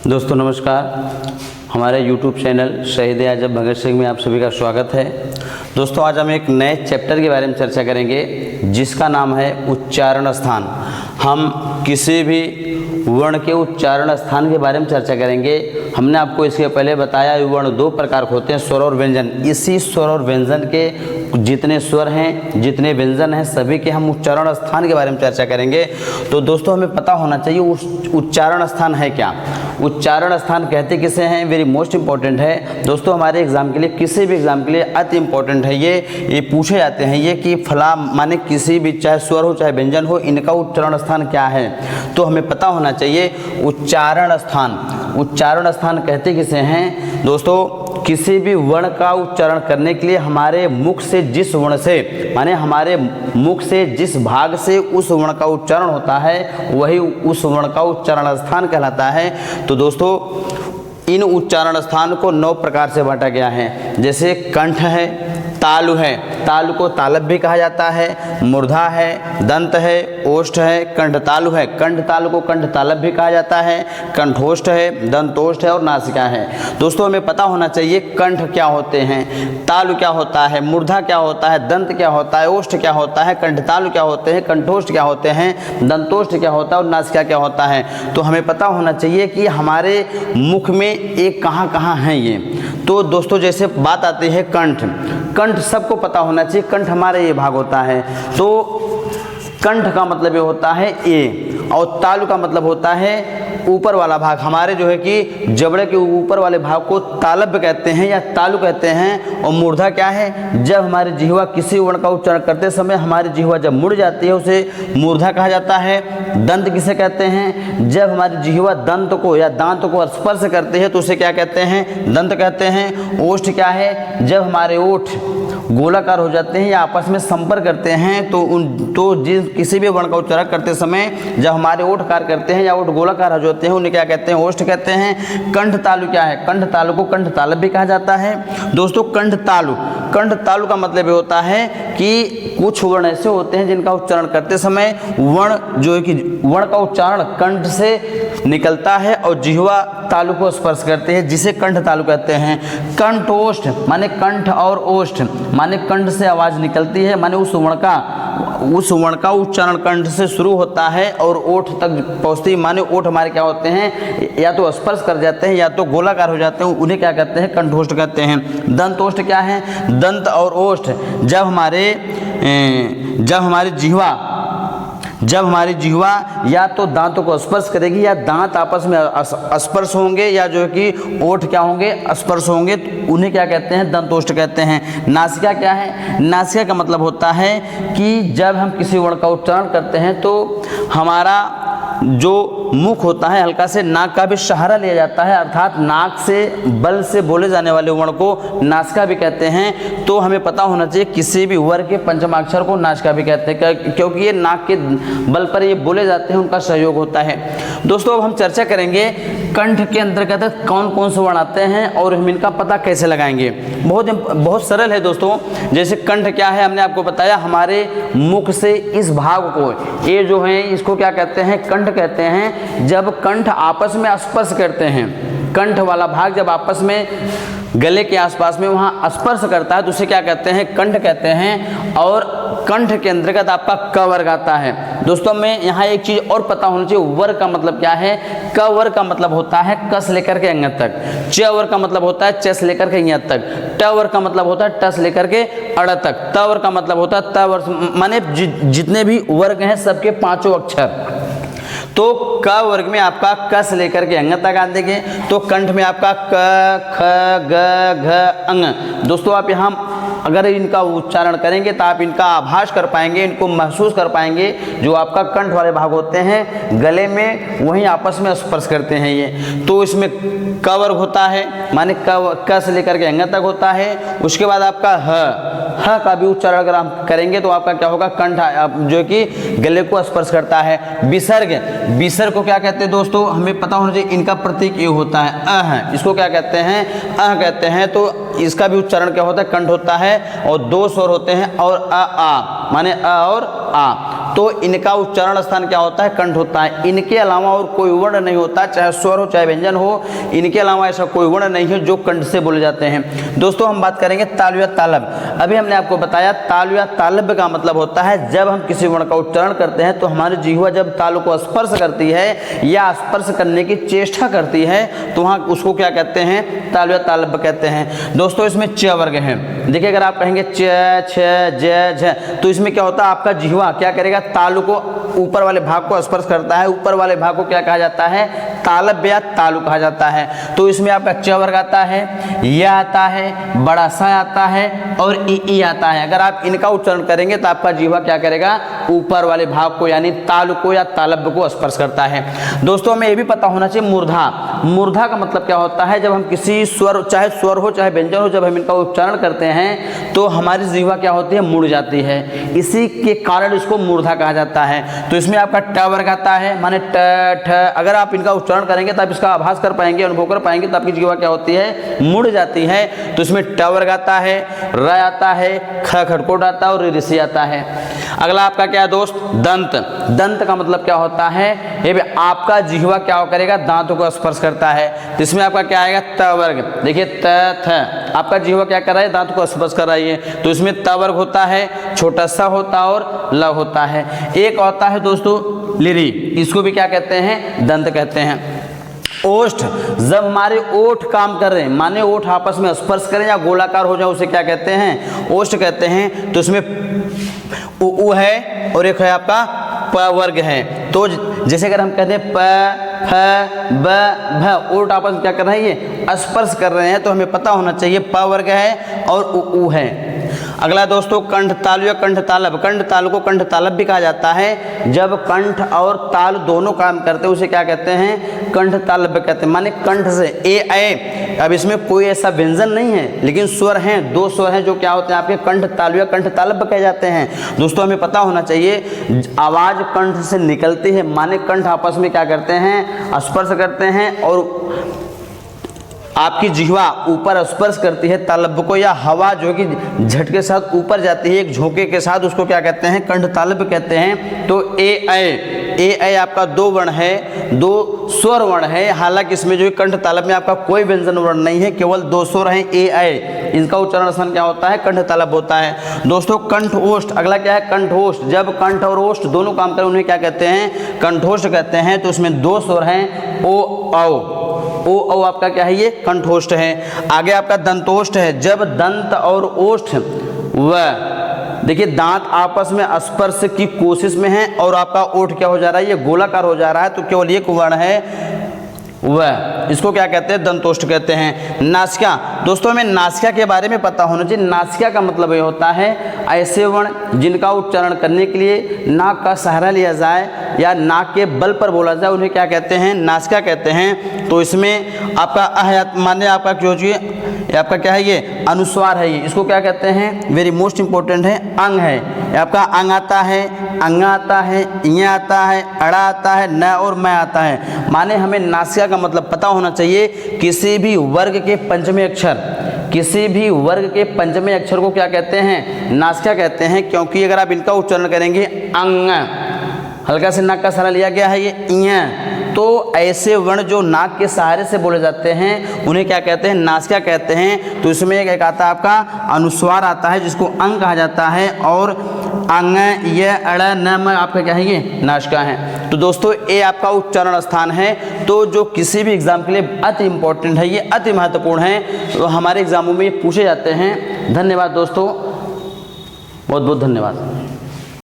दोस्तों नमस्कार, हमारे YouTube चैनल शहीद आजम भगत सिंह में आप सभी का स्वागत है। दोस्तों आज हम एक नए चैप्टर के बारे में चर्चा करेंगे जिसका नाम है उच्चारण स्थान। हम किसी भी वर्ण के उच्चारण स्थान के बारे में चर्चा करेंगे। हमने आपको इसके पहले बताया वर्ण दो प्रकार के होते हैं, स्वर और व्यंजन। इसी स्वर और व्यंजन के जितने स्वर हैं, जितने व्यंजन हैं, सभी के हम उच्चारण स्थान के बारे में चर्चा करेंगे। तो दोस्तों हमें पता होना चाहिए उच्चारण स्थान है क्या। उच्चारण स्थान कहते किसे हैं, वेरी मोस्ट इंपॉर्टेंट है दोस्तों। हमारे एग्जाम के लिए, किसी भी एग्जाम के लिए अति इंपॉर्टेंट है ये पूछे जाते हैं ये कि फला माने किसी भी, चाहे स्वर हो चाहे व्यंजन हो, इनका उच्चारण स्थान क्या है। तो हमें पता होना चाहिए उच्चारण स्थान। उच्चारण स्थान कहते किसे हैं दोस्तों, किसी भी वर्ण का उच्चारण करने के लिए हमारे मुख से जिस वर्ण से, माने हमारे मुख से जिस भाग से उस वर्ण का उच्चारण होता है वही उस वर्ण का उच्चारण स्थान कहलाता है। तो दोस्तों इन उच्चारण स्थान को 9 प्रकार से बांटा गया है। जैसे कंठ है, तालु है, तालु को तालब भी कहा जाता है, मूर्धा है, दंत है, ओष्ठ है, कंठ तालु है। कंठ तालु को कंठ तालब भी कहा जाता है, कंठोष्ठ है, दंतोष्ठ है और नासिका है। दोस्तों हमें पता होना चाहिए कंठ क्या होते हैं, तालु क्या होता है, मूर्धा क्या होता है, दंत क्या होता है, ओष्ठ क्या होता है, कंठ तालु क्या होते हैं, कंठोष्ठ क्या होते हैं, दंतोष्ठ क्या होता है और नासिका क्या होता है। तो हमें पता होना चाहिए कि हमारे मुख में एक कहाँ कहाँ हैं ये। तो दोस्तों जैसे बात आती है कंठ, कंठ सबको पता होना चाहिए, कंठ हमारे ये भाग होता है। तो कंठ का मतलब ये होता है ए, और तालु का मतलब होता है ऊपर वाला भाग। हमारे जो है कि जबड़े के ऊपर वाले भाग को तालब कहते हैं या तालु कहते हैं। और मूर्धा क्या है, जब हमारी जिह्वा किसी वर्ण का उच्चारण करते समय हमारी जिह्वा जब मुड़ जाती है उसे मूर्धा कहा जाता है। दंत किसे कहते हैं, जब हमारी जिह्वा दंत को या दांत को स्पर्श करते हैं तो उसे क्या कहते हैं, दंत कहते हैं। ओष्ठ क्या है, जब हमारे ओठ गोलाकार हो जाते हैं या आपस में संपर्क करते हैं तो किसी भी वर्ण का उच्चारण करते समय जब हमारे ओठ कार्य करते हैं या ओठ गोलाकार हो जाते हैं उन्हें क्या कहते हैं, ओष्ठ कहते हैं। कंठ तालु क्या है, कंठ तालु को कंठ तालब भी कहा जाता है। दोस्तों कंठ तालु का मतलब ये होता है कि कुछ वर्ण ऐसे होते हैं जिनका उच्चारण करते समय वर्ण जो है कि वर्ण का उच्चारण कंठ से निकलता है और जिह्वा तालु को स्पर्श करते हैं, जिसे कंठ तालु कहते हैं। कंठोष्ठ माने कंठ और ओष्ठ माने कंठ से आवाज निकलती है, माने उस वर्ण का उच्चारण कंठ से शुरू होता है और ओठ तक पहुंचती है। माने ओठ हमारे क्या होते हैं, या तो स्पर्श कर जाते हैं या तो गोलाकार हो जाते हैं, उन्हें क्या कहते हैं, कंठोष्ठ कहते हैं। दंतोष्ठ क्या है, दंत और ओष्ठ जब हमारी जिह्वा या तो दांतों को स्पर्श करेगी या दांत आपस में स्पर्श होंगे या जो है कि ओठ क्या होंगे, स्पर्श होंगे, तो उन्हें क्या कहते हैं, दंतोष्ठ कहते हैं। नासिका क्या है, नासिका का मतलब होता है कि जब हम किसी वर्ण का उच्चारण करते हैं तो हमारा जो मुख होता है हल्का से नाक का भी सहारा लिया जाता है, अर्थात नाक से बल से बोले जाने वाले वर्ण को नासिका भी कहते हैं। तो हमें पता होना चाहिए किसी भी वर्ग के पंचमाक्षर को नासिका भी कहते हैं क्योंकि ये नाक के बल पर ये बोले जाते हैं, उनका सहयोग होता है। दोस्तों अब हम चर्चा करेंगे कंठ के अंतर्गत कौन कौन से वर्ण आते हैं और हम इनका पता कैसे लगाएंगे। बहुत सरल है दोस्तों। जैसे कंठ क्या है, हमने आपको बताया हमारे मुख से इस भाग को, ये जो है इसको क्या कहते हैं, कंठ कहते हैं। जब कंठ आपस में स्पर्श करते हैं, कंठ वाला भाग जब आपस में गले के आसपास में वहाँ स्पर्श करता है तो उसे क्या कहते हैं, कंठ कहते हैं। और कंठ के अंतर्गत आपका क वर्ग आता है। दोस्तों में यहाँ एक चीज और पता होनी चाहिए, वर्ग का मतलब क्या है। क वर्ग का मतलब होता है क से लेकर के अंग तक, च वर्ग का मतलब होता है च से लेकर के य तक, ट वर्ग का मतलब होता है ट से लेकर के अड़ तक, त वर्ग का मतलब होता है त वर्ग, माने जितने भी वर्ग हैं सबके 5 अक्षर। तो क वर्ग में आपका क से लेकर के अंग तक आ देंगे। तो कंठ में आपका क, ख, ग, घ, अंग। दोस्तों आप यहाँ अगर इनका उच्चारण करेंगे तो आप इनका आभास कर पाएंगे, इनको महसूस कर पाएंगे। जो आपका कंठ वाले भाग होते हैं गले में, वहीं आपस में स्पर्श करते हैं ये। तो इसमें क वर्ग होता है, माने क से लेकर के अंग तक होता है। उसके बाद आपका ह का भी उच्चारण अगर आप करेंगे तो आपका क्या होगा, कंठ जो कि गले को स्पर्श करता है। विसर्ग को क्या कहते हैं दोस्तों, हमें पता होना चाहिए। इनका प्रतीक ये होता है अ है, इसको क्या कहते हैं, अ कहते हैं। तो इसका भी उच्चारण क्या होता है, कंठ होता है और 2 स्वर होते हैं और आ माने अ और आ। तो इनका उच्चारण स्थान क्या होता है? कंठ होता है। इनके अलावा और कोई वर्ण नहीं होता, चाहे स्वर हो चाहे व्यंजन हो, इनके अलावा ऐसा कोई वर्ण नहीं है जो कंठ से बोले जाते हैं। दोस्तों हम बात करेंगे तालु या तालब। अभी हमने आपको बताया तालु या तालब का मतलब होता है जब हम किसी वर्ण का उच्चारण करते हैं तो हमारी जिह्वा जब तालु को स्पर्श करती है या स्पर्श करने की चेष्टा करती है तो वहाँ उसको क्या कहते हैं? तालु या तालब कहते हैं। दोस्तों इसमें च वर्ग है। देखिए अगर आप कहेंगे च, छ, ज, झ, तो इसमें क्या होता है? आपका जिह्वा क्या करेगा? तालु को ऊपर वाले भाग को स्पर्श करता है। ऊपर वाले भाग को क्या कहा जाता है? तालब या तालु कहा जाता है। तो इसमें आपका च वर्ग आता है, य आता है, बड़ा सा आता है और ई आता है। अगर आप इनका उच्चारण करेंगे तो आपका जिह्वा क्या करेगा? ऊपर वाले भाग को यानी तालु को या तालब को स्पर्श करता है। दोस्तों हमें यह भी पता होना चाहिए मूर्धा। मूर्धा का मतलब क्या होता है? जब हम किसी स्वर, चाहे स्वर हो चाहे व्यंजन हो, जब हम इनका उच्चारण करते हैं तो हमारी जिह्वा क्या होती है? मुड़ जाती है। इसी के कारण इसको मूर्धा कहा जाता है। तो इसमें आपका ट वर्ग आता है, माने ट, ठ। अगर आप इनका उच्चारण करेंगे तो आप इसका आभास कर पाएंगे, अनुभव कर पाएंगे, तो आपकी जिह्वा क्या होती है? मुड़ जाती है। तो इसमें ट वर्ग आता है, र आता है, ख खड़कोट आता है और ऋषि आता है। अगला आपका क्या है दोस्त? दंत। दंत का मतलब क्या होता है? ये भी आपका जिह्वा क्या करेगा? दांतों को स्पर्श करता है। तो इसमें आपका क्या आएगा? त वर्ग। देखिए त, थ, आपका जिह्वा क्या कर रहा है? दांतों को स्पर्श कर रही है। तो इसमें त वर्ग होता है, छोटा सा होता है और ल होता है। एक होता है दोस्तों लिरी, इसको भी क्या कहते हैं? दंत कहते हैं। ओष्ठ, जब हमारे ओठ काम कर रहे हैं, माने ओठ आपस में स्पर्श करें या गोलाकार हो जाए, उसे क्या कहते हैं? ओष्ठ कहते हैं। तो इसमें उ है और एक है आपका प वर्ग है। तो जैसे अगर हम कहते हैं प, फ, ब, भ, ओठ आपस में क्या कर रहे हैं? ये स्पर्श कर रहे हैं, तो हमें पता होना चाहिए प वर्ग है और उ है। अगला दोस्तों कंठ तालु या कंठ तालब। कंठ तालु को कंठ तालब भी कहा जाता है। जब कंठ और ताल दोनों काम करते हैं उसे क्या कहते हैं? कंठ तालब कहते हैं। माने कंठ से ए। अब इसमें कोई ऐसा व्यंजन नहीं है लेकिन स्वर हैं, दो स्वर हैं जो क्या होते हैं आपके? कंठ तालु या कंठ तालब कहे जाते हैं। दोस्तों हमें पता होना चाहिए आवाज कंठ से निकलती है, माने कंठ आपस में क्या करते हैं? स्पर्श करते हैं और आपकी जिह्वा ऊपर स्पर्श करती है तालब को, या हवा जो कि झटके के साथ ऊपर जाती है एक झोंके के साथ, उसको क्या कहते हैं? कंठ तालब कहते हैं। तो ए आपका दो वर्ण है, दो स्वर वर्ण है। हालांकि इसमें जो कंठ तालब में आपका कोई व्यंजन वर्ण नहीं है, केवल दो स्वर हैं ए। इनका उच्चारण स्थान क्या होता है? कंठ तालब होता है। दोस्तों कंठ ओष्ठ। अगला क्या है? कंठोष्ठ। जब कंठ और ओष्ठ दोनों काम करें उन्हें क्या कहते हैं? कंठोष्ठ कहते हैं। तो उसमें दो स्वर हैं ओ औ आपका क्या है? ये कंठोष्ठ है। आगे आपका दंतोष्ठ है। जब दंत और ओष्ठ देखिए दांत आपस में स्पर्श की कोशिश में है और आपका ओठ क्या हो जा रहा है? ये गोलाकार हो जा रहा है, तो केवल एक वर्ण है वह, इसको क्या कहते हैं? दंतोष्ठ कहते हैं। नासिका। दोस्तों हमें नासिका के बारे में पता होना चाहिए। नासिका का मतलब ये होता है ऐसे वर्ण जिनका उच्चारण करने के लिए नाक का सहारा लिया जाए या नाक के बल पर बोला जाए, उन्हें क्या कहते हैं? नासिका कहते हैं। तो इसमें आपका माने आपका क्यों चाहिए? आपका क्या है? ये अनुस्वार है। ये इसको क्या कहते हैं? वेरी मोस्ट इंपॉर्टेंट है, अंग है। आपका अंग आता है, अंगा आता है, इया आता है, अड़ा आता है, न और मैं आता है। माने हमें नासिका का मतलब पता होना चाहिए। किसी भी वर्ग के पंचमे अक्षर, किसी भी वर्ग के पंचमे अक्षर को क्या कहते हैं? नासिका कहते हैं। क्योंकि अगर आप इनका उच्चारण करेंगे अंग, हल्का से नाक का सहारा लिया गया है, ये इया, तो ऐसे वर्ण जो नाक के सहारे से बोले जाते हैं उन्हें क्या कहते हैं? नासिका कहते हैं। तो इसमें एक आता है आपका अनुस्वार आता है जिसको अंग कहा जाता है, और अंग, ये, अड़, न, म आपका क्या है? ये नासिका है। तो दोस्तों ये आपका उच्चारण स्थान है। तो जो किसी भी एग्जाम के लिए अति इम्पोर्टेंट है, ये अति महत्वपूर्ण है, तो हमारे एग्जामों में ये पूछे जाते हैं। धन्यवाद दोस्तों, बहुत बहुत धन्यवाद।